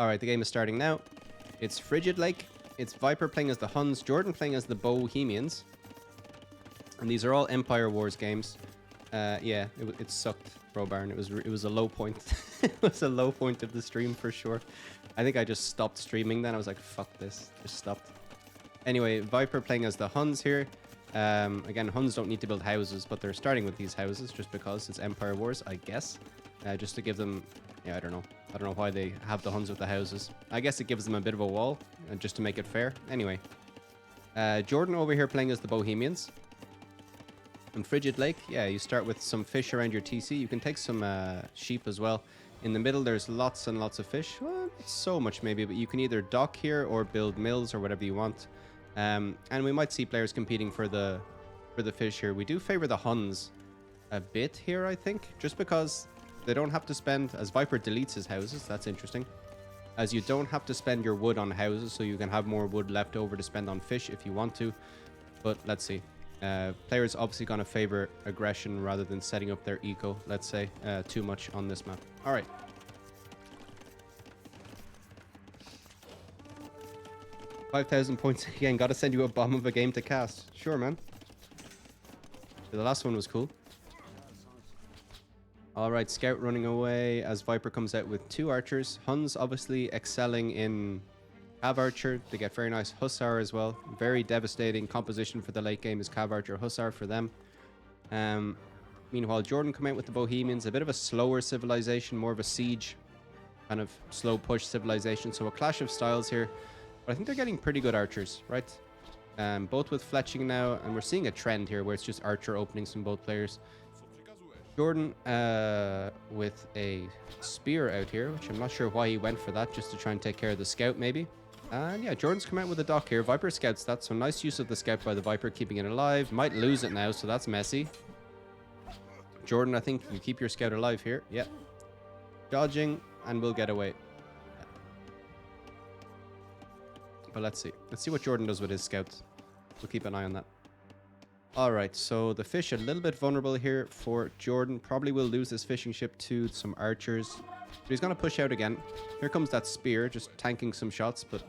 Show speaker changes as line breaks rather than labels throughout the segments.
Alright, the game is starting now. It's Frigid Lake. It's Viper playing as the Huns, Jordan playing as the Bohemians. And these are all Empire Wars games. Yeah, it sucked, Bro Baron. It was a low point. It was a low point of the stream for sure. I think I just stopped streaming then. I was like, fuck this. Just stopped. Anyway, Viper playing as the Huns here. Again, Huns don't need to build houses, but they're starting with these houses just because it's Empire Wars, I guess. Just to give them... Yeah, I don't know. I don't know why they have the Huns with the houses. I guess it gives them a bit of a wall, just to make it fair. Anyway. Jordan over here playing as the Bohemians. And Frigid Lake, yeah, you start with some fish around your TC. You can take some sheep as well. In the middle, there's lots and lots of fish. Well, not so much maybe, but you can either dock here or build mills or whatever you want. And we might see players competing for the fish here. We do favor the Huns a bit here, I think, just because they don't have to spend, as Viper deletes his houses. That's interesting. As you don't have to spend your wood on houses, so you can have more wood left over to spend on fish if you want to. But let's see. Players obviously going to favor aggression rather than setting up their eco, let's say, too much on this map. All right. $5,000 points again. Got to send you a bomb of a game to cast. Sure, man. The last one was cool. All right, Scout running away as Viper comes out with 2 archers. Huns obviously excelling in Cav Archer. They get very nice Hussar as well. Very devastating composition for the late game is Cav Archer Hussar for them. Meanwhile, Jordan come out with the Bohemians. A bit of a slower civilization, more of a siege, kind of slow push civilization. So a clash of styles here. But I think they're getting pretty good archers, right? Both with fletching now. And we're seeing a trend here where it's just archer openings from both players. Jordan with a spear out here, which I'm not sure why he went for that, just to try and take care of the scout maybe. And yeah, Jordan's come out with a dock here. Viper scouts that, so nice use of the scout by the Viper, keeping it alive. Might lose it now, so that's messy. Jordan, I think you keep your scout alive here. Yep. Dodging, and we'll get away. Yeah. But let's see. Let's see what Jordan does with his scouts. We'll keep an eye on that. Alright, so the fish a little bit vulnerable here for Jordan. Probably will lose his fishing ship to some archers. But he's going to push out again. Here comes that spear, just tanking some shots, but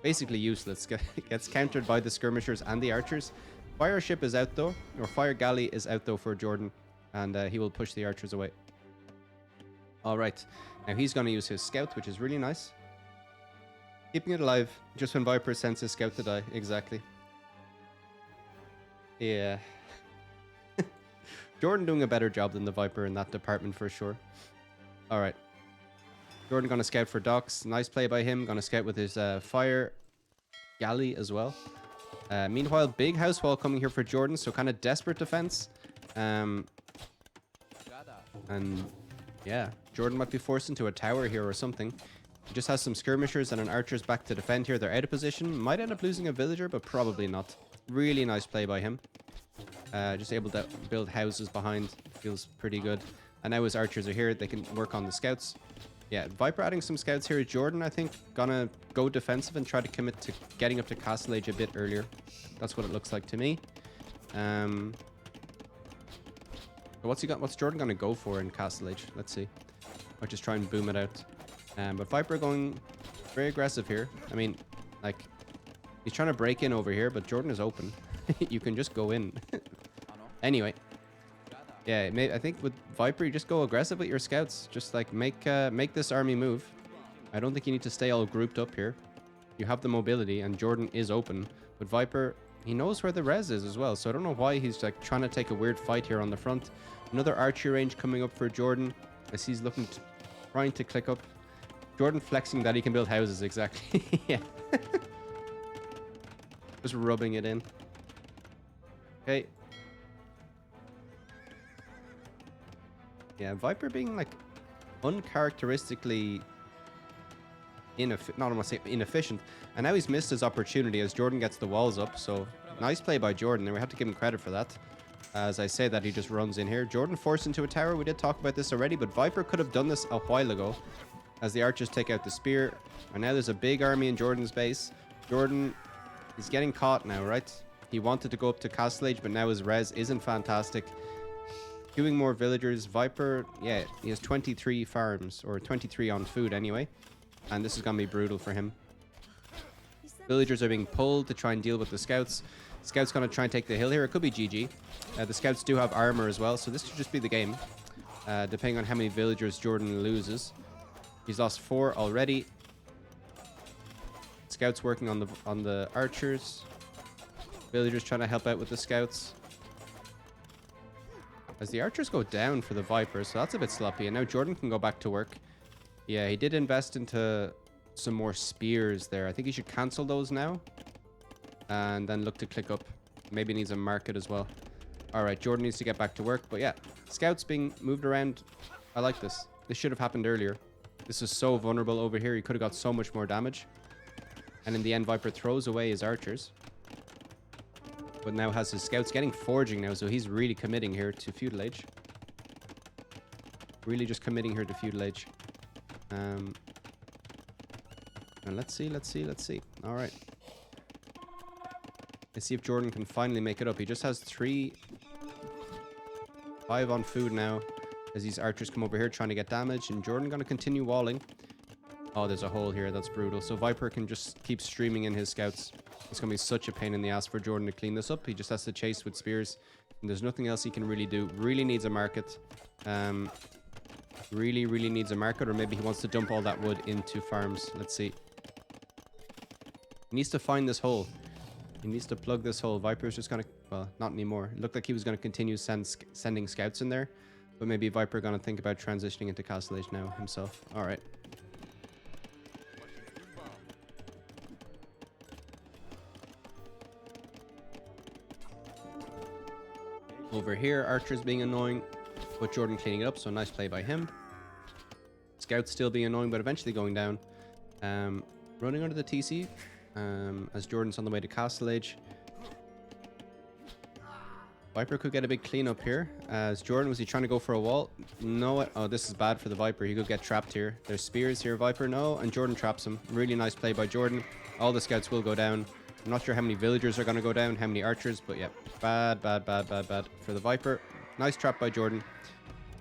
basically useless. Gets countered by the skirmishers and the archers. Fire ship is out though, or fire galley is out though for Jordan. And he will push the archers away. Alright, now he's going to use his scout, which is really nice. Keeping it alive, just when Viper sends his scout to die. Exactly. Yeah. Jordan doing a better job than the Viper in that department for sure. Alright. Jordan gonna scout for docks. Nice play by him. Gonna scout with his fire galley as well. Meanwhile, big house wall coming here for Jordan, so kind of desperate defense. And yeah, Jordan might be forced into a tower here or something. He just has some skirmishers and an archer's back to defend here. They're out of position. Might end up losing a villager, but probably not. Really nice play by him. Just able to build houses behind. Feels pretty good. And now his archers are here. They can work on the scouts. Yeah, Viper adding some scouts here. Jordan, I think, gonna go defensive and try to commit to getting up to Castle Age a bit earlier. That's what it looks like to me. What's he got? What's Jordan gonna go for in Castle Age? Let's see. Might just try and boom it out. But Viper going very aggressive here. I mean, like, he's trying to break in over here, but Jordan is open. You can just go in. Anyway. Yeah, I think with Viper, you just go aggressive with your scouts. Just, like, make this army move. I don't think you need to stay all grouped up here. You have the mobility, and Jordan is open. But Viper, he knows where the res is as well, so I don't know why he's, like, trying to take a weird fight here on the front. Another archery range coming up for Jordan, as he's trying to click up. Jordan flexing that he can build houses, exactly. Yeah. Just rubbing it in. Okay. Yeah, Viper being, like, uncharacteristically inefficient. And now he's missed his opportunity as Jordan gets the walls up. So, nice play by Jordan, and we have to give him credit for that. As I say that, he just runs in here. Jordan forced into a tower. We did talk about this already, but Viper could have done this a while ago. As the archers take out the spear. And now there's a big army in Jordan's base. Jordan is getting caught now, right? He wanted to go up to Castle Age, but now his res isn't fantastic. Queuing more villagers. Viper, yeah, he has 23 farms, or 23 on food anyway. And this is going to be brutal for him. Villagers are being pulled to try and deal with the scouts. Scouts going to try and take the hill here. It could be GG. The scouts do have armor as well, so this could just be the game. Depending on how many villagers Jordan loses. He's lost 4 already. Scouts working on the archers. Villagers trying to help out with the scouts. As the archers go down for the Viper, so that's a bit sloppy. And now Jordan can go back to work. Yeah, he did invest into some more spears there. I think he should cancel those now. And then look to click up. Maybe needs a market as well. Alright, Jordan needs to get back to work. But yeah, scouts being moved around. I like this. This should have happened earlier. This is so vulnerable over here. He could have got so much more damage. And in the end, Viper throws away his archers. But now has his scouts getting forging now. So he's really committing here to feudal age. Really just committing here to feudal age. And let's see. Alright. Let's see if Jordan can finally make it up. He just has 5 on food now. As these archers come over here trying to get damage. And Jordan going to continue walling. Oh, there's a hole here. That's brutal. So Viper can just keep streaming in his scouts. It's going to be such a pain in the ass for Jordan to clean this up. He just has to chase with spears. And there's nothing else he can really do. Really needs a market. Really needs a market. Or maybe he wants to dump all that wood into farms. Let's see. He needs to find this hole. He needs to plug this hole. Viper's just going to... Well, not anymore. It looked like he was going to continue sending scouts in there. But maybe Viper going to think about transitioning into Castle Age now himself. Alright. Over here, archers being annoying, but Jordan cleaning it up, so nice play by him. Scouts still being annoying, but eventually going down. Running under the TC, as Jordan's on the way to Castle Age. Viper could get a big cleanup here. As Jordan, was he trying to go for a wall? No. Oh, this is bad for the Viper. He could get trapped here. There's spears here, Viper. No, and Jordan traps him. Really nice play by Jordan. All the scouts will go down. I'm not sure how many villagers are going to go down, how many archers, but yeah, bad for the Viper. Nice trap by Jordan.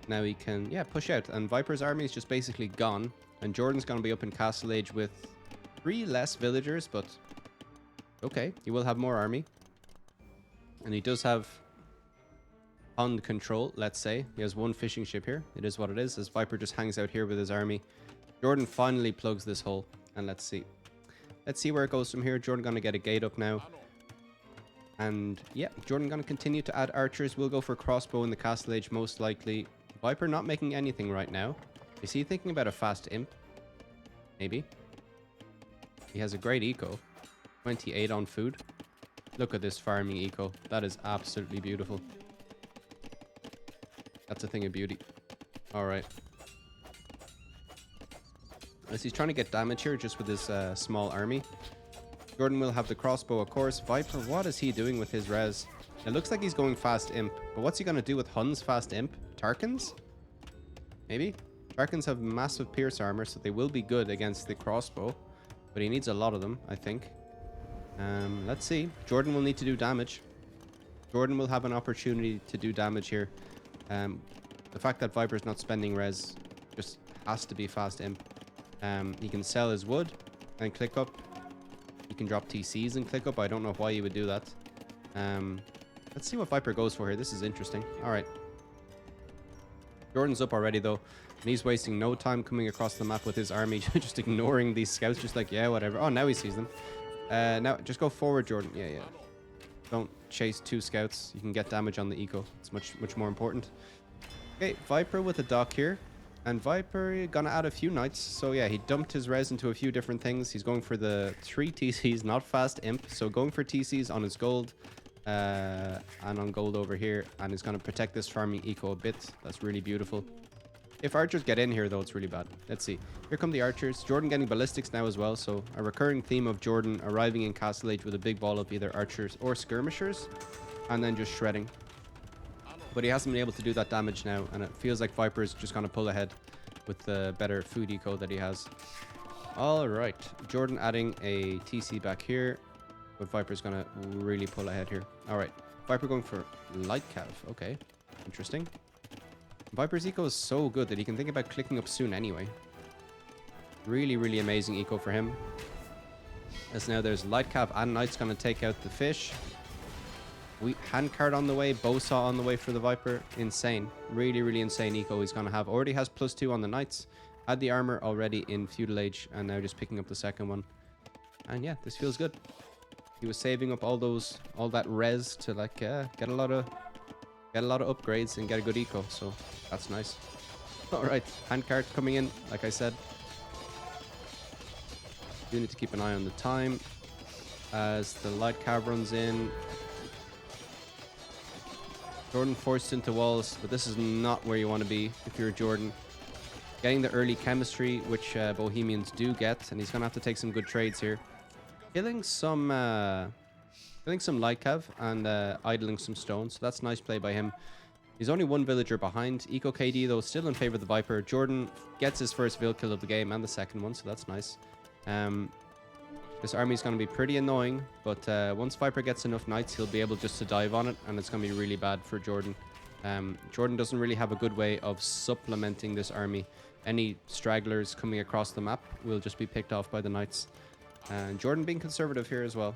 Now he can, yeah, push out. And Viper's army is just basically gone. And Jordan's going to be up in Castle Age with 3 less villagers, but okay, he will have more army. And he does have pond control, let's say. He has 1 fishing ship here. It is what it is, as Viper just hangs out here with his army. Jordan finally plugs this hole, and let's see. Let's see where it goes from here. Jordan going to get a gate up now. And yeah, Jordan going to continue to add archers. We'll go for crossbow in the Castle Age most likely. Viper not making anything right now. Is he thinking about a fast imp? Maybe. He has a great eco. 28 on food. Look at this farming eco. That is absolutely beautiful. That's a thing of beauty. Alright. As he's trying to get damage here just with his small army. Jordan will have the crossbow, of course. Viper, what is he doing with his res? It looks like he's going fast imp. But what's he going to do with Hun's fast imp? Tarkans? Maybe? Tarkans have massive pierce armor, so they will be good against the crossbow. But he needs a lot of them, I think. Let's see. Jordan will need to do damage. Jordan will have an opportunity to do damage here. The fact that Viper's not spending res just has to be fast imp. He can sell his wood and click up. He can drop TCs and click up. I don't know why he would do that. Let's see what Viper goes for here. This is interesting. Alright. Jordan's up already though. And he's wasting no time coming across the map with his army. Just ignoring these scouts. Just like, yeah, whatever. Oh, now he sees them. Now, just go forward, Jordan. Yeah. Don't chase 2 scouts. You can get damage on the eco. It's much more important. Okay, Viper with a dock here. And Viper gonna add a few knights. So yeah, he dumped his res into a few different things. He's going for the 3 TCs, not fast imp. So going for TCs on his gold. And on gold over here. And he's gonna protect this farming eco a bit. That's really beautiful. If archers get in here though, it's really bad. Let's see. Here come the archers. Jordan getting ballistics now as well. So a recurring theme of Jordan arriving in Castle Age with a big ball of either archers or skirmishers. And then just shredding. But he hasn't been able to do that damage now, and it feels like Viper is just going to pull ahead with the better food eco that he has. Alright, Jordan adding a TC back here, but Viper's going to really pull ahead here. Alright, Viper going for light cav. Okay, interesting. Viper's eco is so good that he can think about clicking up soon anyway. Really, really amazing eco for him. As now there's Light Cav and Knight's going to take out the fish. We Handcart on the way, Bowsaw on the way for the Viper. Insane. Really, really insane eco he's going to have. Already has +2 on the Knights. Had the armor already in Feudal Age, and now just picking up the second one. And yeah, this feels good. He was saving up all that res to like get a lot of upgrades and get a good eco, so that's nice. All right, Handcart coming in, like I said. You need to keep an eye on the time as the Light Cav runs in. Jordan forced into walls, but this is not where you want to be if you're Jordan. Getting the early chemistry, which Bohemians do get, and he's gonna have to take some good trades here. Killing some Light Cav and idling some stones, so that's nice play by him. He's only one villager behind. Eco KD though still in favor of the Viper. Jordan gets his first vill kill of the game and the second one, so that's nice. This army is going to be pretty annoying, but once Viper gets enough knights, he'll be able just to dive on it, and it's going to be really bad for Jordan. Jordan doesn't really have a good way of supplementing this army. Any stragglers coming across the map will just be picked off by the knights. And Jordan being conservative here as well.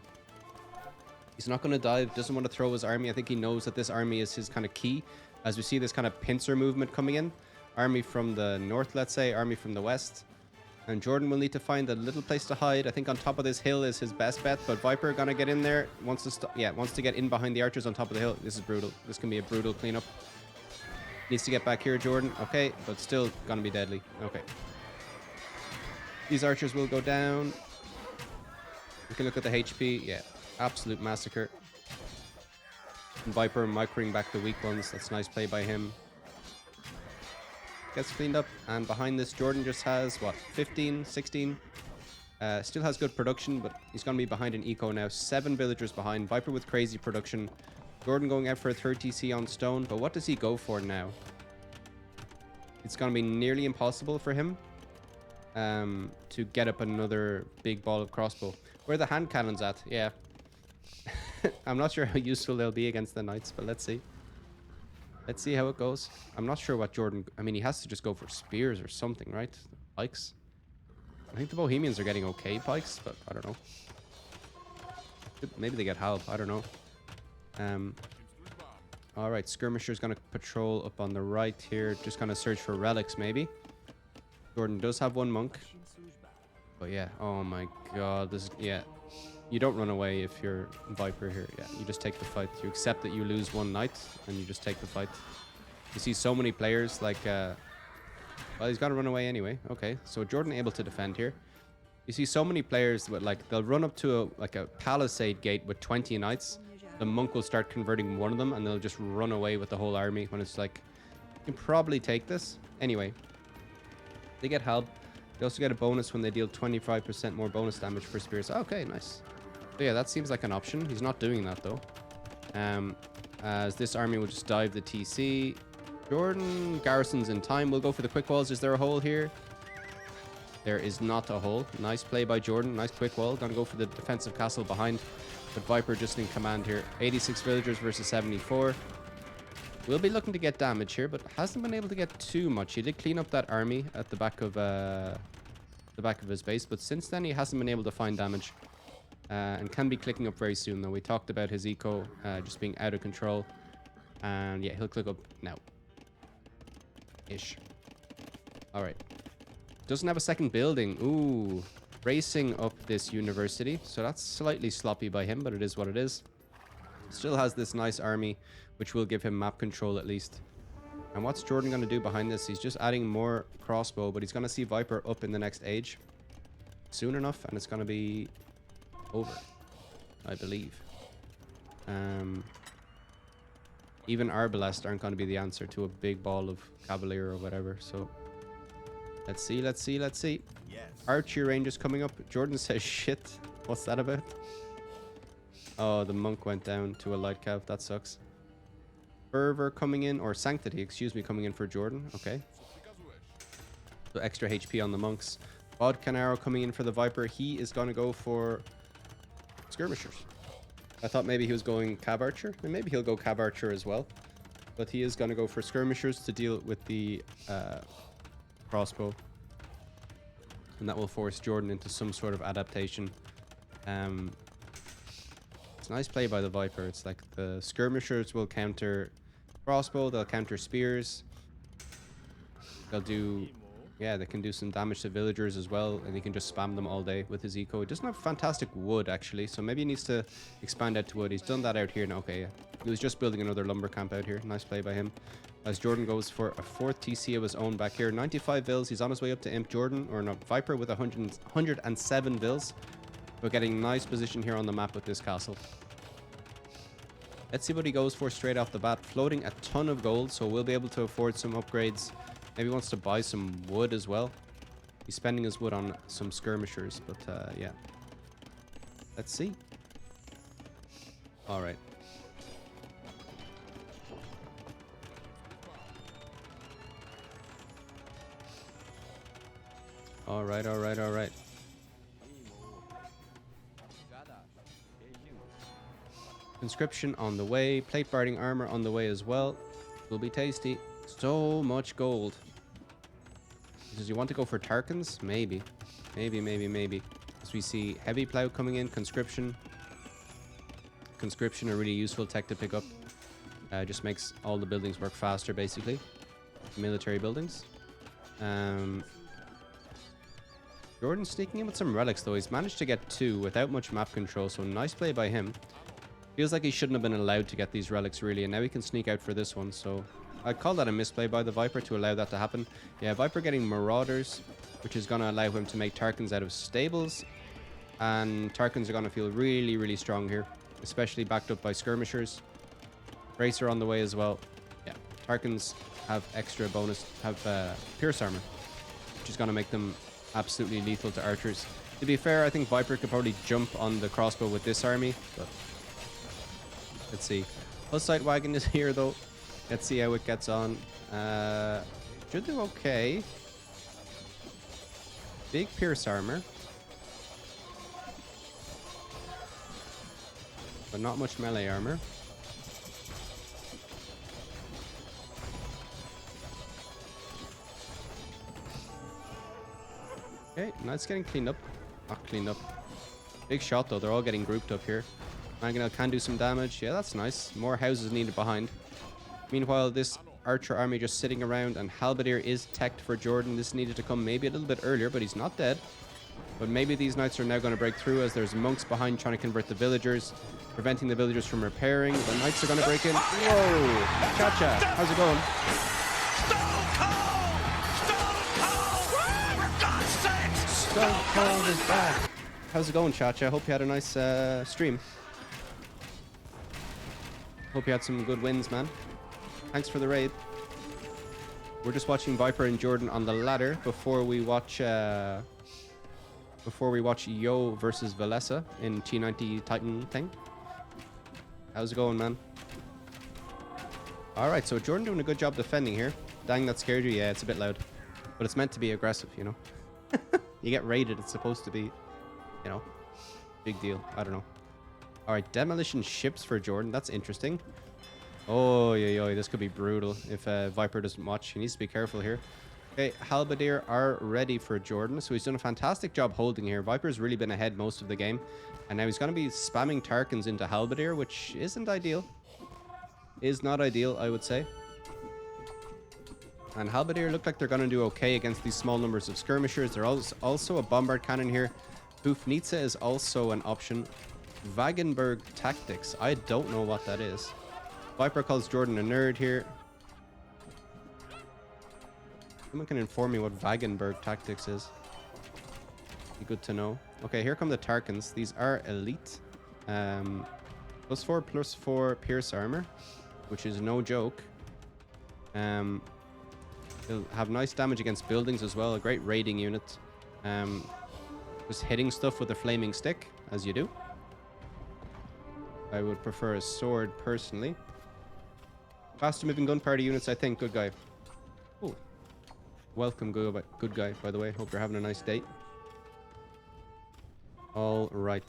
He's not going to dive, doesn't want to throw his army. I think he knows that this army is his kind of key. As we see this kind of pincer movement coming in. Army from the north, let's say, army from the west. And Jordan will need to find a little place to hide. I think on top of this hill is his best bet, but Viper gonna get in there. Wants to get in behind the archers on top of the hill. This is brutal. This can be a brutal cleanup. Needs to get back here, Jordan. Okay, but still gonna be deadly. Okay. These archers will go down. We can look at the HP. Yeah, absolute massacre. And Viper microing back the weak ones. That's nice play by him. Gets cleaned up, and behind this Jordan just has what, 15, 16. Still has good production, but he's gonna be behind an eco now. 7 villagers behind. Viper with crazy production. Jordan going out for a 3rd TC on stone, but what does he go for now? It's gonna be nearly impossible for him to get up another big ball of crossbow. Where are the hand cannons at? Yeah. I'm not sure how useful they'll be against the knights, but let's see. Let's see how it goes. I'm not sure what Jordan... I mean, he has to just go for spears or something, right? Pikes. I think the Bohemians are getting okay pikes, but I don't know. Maybe they get help. I don't know. Alright, Skirmisher's going to patrol up on the right here. Just going to search for relics, maybe. Jordan does have 1 monk. But yeah, oh my god. This is... Yeah. You don't run away if you're Viper here. Yeah, you just take the fight. You accept that you lose 1 knight, and you just take the fight. You see so many players like... well, he's got to run away anyway. Okay, so Jordan able to defend here. You see so many players with like... They'll run up to a palisade gate with 20 knights. The monk will start converting one of them, and they'll just run away with the whole army when it's like... You can probably take this. Anyway. They get help. They also get a bonus when they deal 25% more bonus damage per spear. So, okay, nice. So yeah, that seems like an option. He's not doing that though. As this army will just dive the TC. Jordan garrisons in time. We'll go for the quick walls. Is there a hole here? There is not a hole. Nice play by Jordan. Nice quick wall. Gonna go for the defensive castle behind. But Viper just in command here. 86 villagers versus 74. We'll be looking to get damage here, but hasn't been able to get too much. He did clean up that army at the back of his base, but since then he hasn't been able to find damage. And can be clicking up very soon though. We talked about his eco just being out of control. And yeah, he'll click up now. Ish. Alright. Doesn't have a second building. Ooh. Racing up this university. So that's slightly sloppy by him, but it is what it is. Still has this nice army, which will give him map control at least. And what's Jordan going to do behind this? He's just adding more crossbow, but he's going to see Viper up in the next age. Soon enough, and it's going to be... over, I believe. Even Arbalest aren't going to be the answer to a big ball of Cavalier or whatever. So let's see, let's see, let's see. Yes. Archery range is coming up. Jordan says shit. What's that about? Oh, the monk went down to a light cav. That sucks. Fervor coming in, or Sanctity, excuse me, coming in for Jordan. Okay. So extra HP on the monks. Vodka Arrow coming in for the Viper. He is going to go for Skirmishers. I thought maybe he was going Cav Archer, and maybe he'll go Cav Archer as well. But he is going to go for Skirmishers to deal with the crossbow. And that will force Jordan into some sort of adaptation. It's a nice play by the Viper. It's like the skirmishers will counter crossbow, they'll counter spears. They'll do... Yeah, they can do some damage to villagers as well, and he can just spam them all day with his eco. He doesn't have fantastic wood, actually, so maybe he needs to expand out to wood. He's done that out here now. Okay, yeah. He was just building another lumber camp out here. Nice play by him. As Jordan goes for a 4th TC of his own back here. 95 vills. He's on his way up to Imp Jordan, or no, Viper with 107 vills. But getting nice position here on the map with this castle. Let's see what he goes for straight off the bat. Floating a ton of gold, so we'll be able to afford some upgrades. Maybe he wants to buy some wood as well. He's spending his wood on some skirmishers, but yeah. Let's see. All right. All right, all right, all right. Conscription on the way. Plate barding armor on the way as well. Will be tasty. So much gold. Does he want to go for Tarkans? Maybe. Maybe. As we see heavy plow coming in. Conscription. Conscription, a really useful tech to pick up. Just makes all the buildings work faster, basically. Military buildings. Jordan's sneaking in with some relics, though. He's managed to get 2 without much map control, so nice play by him. Feels like he shouldn't have been allowed to get these relics, really, and now he can sneak out for this one, so... I'd call that a misplay by the Viper to allow that to happen. Yeah, Viper getting Marauders, which is going to allow him to make Tarkans out of stables. And Tarkans are going to feel really, really strong here, especially backed up by skirmishers. Bracer on the way as well. Yeah, Tarkans have extra bonus, have Pierce Armor, which is going to make them absolutely lethal to archers. To be fair, I think Viper could probably jump on the crossbow with this army, but let's see. Hussite Wagon is here, though. Let's see how it gets on. Should do okay. Big Pierce Armor. But not much melee armor. Okay, now it's getting cleaned up. Not cleaned up. Big shot, though. They're all getting grouped up here. Mangonel can do some damage. Yeah, that's nice. More houses needed behind. Meanwhile, this archer army just sitting around, and Halberdier is teched for Jordan. This needed to come maybe a little bit earlier, but he's not dead. But maybe these knights are now going to break through, as there's monks behind trying to convert the villagers, preventing the villagers from repairing. The knights are going to break in. Whoa! Cha-cha! How's it going? Stone Cold is back! How's it going, Cha-cha? Hope you had a nice stream. Hope you had some good wins, man. Thanks for the raid. We're just watching Viper and Jordan on the ladder before we watch Yo versus Valessa in T90 Titan thing. How's it going, man? Alright, so Jordan doing a good job defending here. Dang, that scared you? Yeah, it's a bit loud. But it's meant to be aggressive, you know? You get raided, it's supposed to be, you know, big deal. I don't know. Alright, demolition ships for Jordan. That's interesting. Oh, yeah, this could be brutal if Viper doesn't watch. He needs to be careful here. Okay, Halberdier are ready for Jordan. So he's done a fantastic job holding here. Viper's really been ahead most of the game. And now he's going to be spamming Tarkans into Halberdier, which isn't ideal. Is not ideal, I would say. And Halberdier look like they're going to do okay against these small numbers of skirmishers. There's also a bombard cannon here. Hufnitze is also an option. Wagenburg Tactics. I don't know what that is. Viper calls Jordan a nerd here. Someone can inform me what Wagenburg Tactics is. Be good to know. Okay, here come the Tarkans. These are elite. +4/+4 Pierce Armor, which is no joke. They'll have nice damage against buildings as well. A great raiding unit. Just hitting stuff with a flaming stick, as you do. I would prefer a sword, personally. Faster moving gun party units, I think. Good guy. Oh. Welcome, good guy, by the way. Hope you're having a nice day. All right.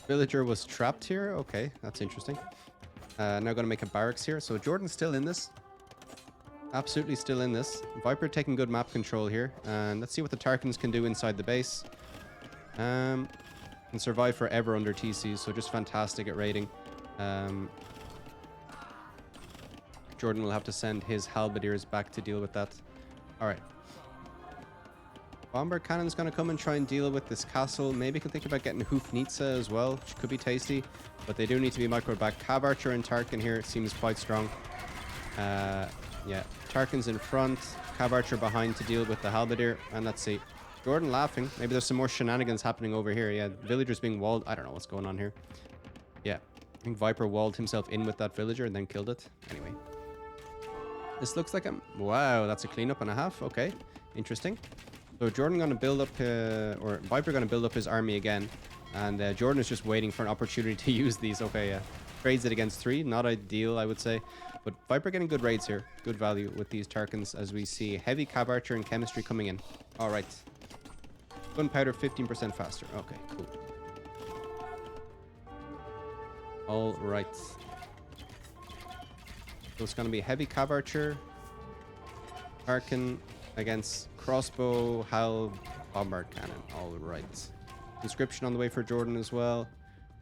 Villager was trapped here. Okay, that's interesting. Now going to make a barracks here. So Jordan's still in this. Absolutely still in this. Viper taking good map control here. And let's see what the Tarkans can do inside the base. Can survive forever under TC, so just fantastic at raiding. JorDan will have to send his halberdiers back to deal with that. Alright. Bomber Cannon's going to come and try and deal with this castle. Maybe can think about getting Hoofnitsa as well, which could be tasty. But they do need to be microed back. Cav Archer and Tarkin here seems quite strong. Yeah, Tarkin's in front. Cav Archer behind to deal with the halberdier. And let's see. JorDan laughing. Maybe there's some more shenanigans happening over here. Yeah, villagers being walled. I don't know what's going on here. Yeah, I think Viper walled himself in with that villager and then killed it. Anyway. This looks like a... Wow, that's a cleanup and a half. Okay, interesting. So JorDan going to build up... or Viper going to build up his army again. And JorDan is just waiting for an opportunity to use these. Okay, yeah. Trades it against 3. Not ideal, I would say. But Viper getting good raids here. Good value with these Tarkans as we see heavy Cav Archer and chemistry coming in. All right. Gunpowder 15% faster. Okay, cool. All right. So it's going to be heavy Cav Archer, Tarkin against crossbow, Hal, bombard cannon. All right. Conscription on the way for JorDan as well.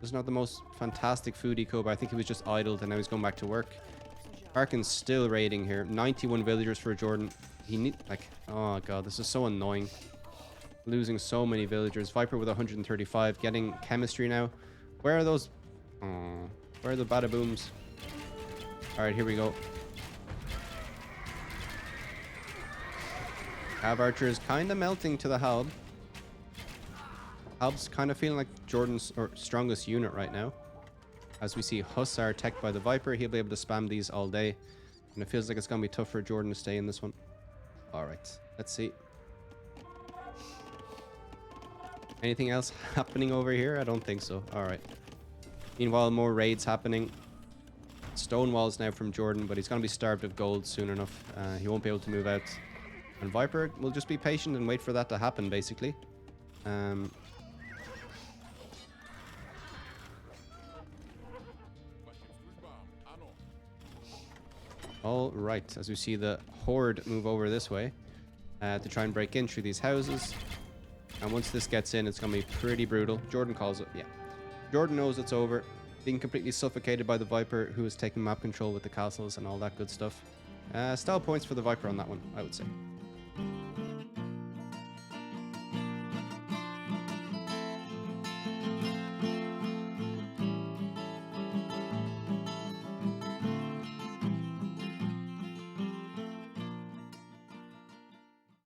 This is not the most fantastic food eco, but I think he was just idled and now he's going back to work. Tarkin's still raiding here. 91 villagers for JorDan. He need like, oh god, this is so annoying. Losing so many villagers. Viper with 135, getting chemistry now. Where are those? Oh, where are the bada booms? All right, here we go. Cav Archer is kind of melting to the Halb. Halb's kind of feeling like JorDan's strongest unit right now. As we see Hussar teched by the Viper, he'll be able to spam these all day. And it feels like it's going to be tough for JorDan to stay in this one. All right, let's see. Anything else happening over here? I don't think so. All right. Meanwhile, more raids happening. Stone walls now from JorDan, but he's going to be starved of gold soon enough. He won't be able to move out. And Viper will just be patient and wait for that to happen, basically. All right, as we see the Horde move over this way to try and break in through these houses. And once this gets in, it's going to be pretty brutal. JorDan calls it, yeah. JorDan knows it's over. Being completely suffocated by the Viper, who is taking map control with the castles and all that good stuff. Style points for the Viper on that one, I would say.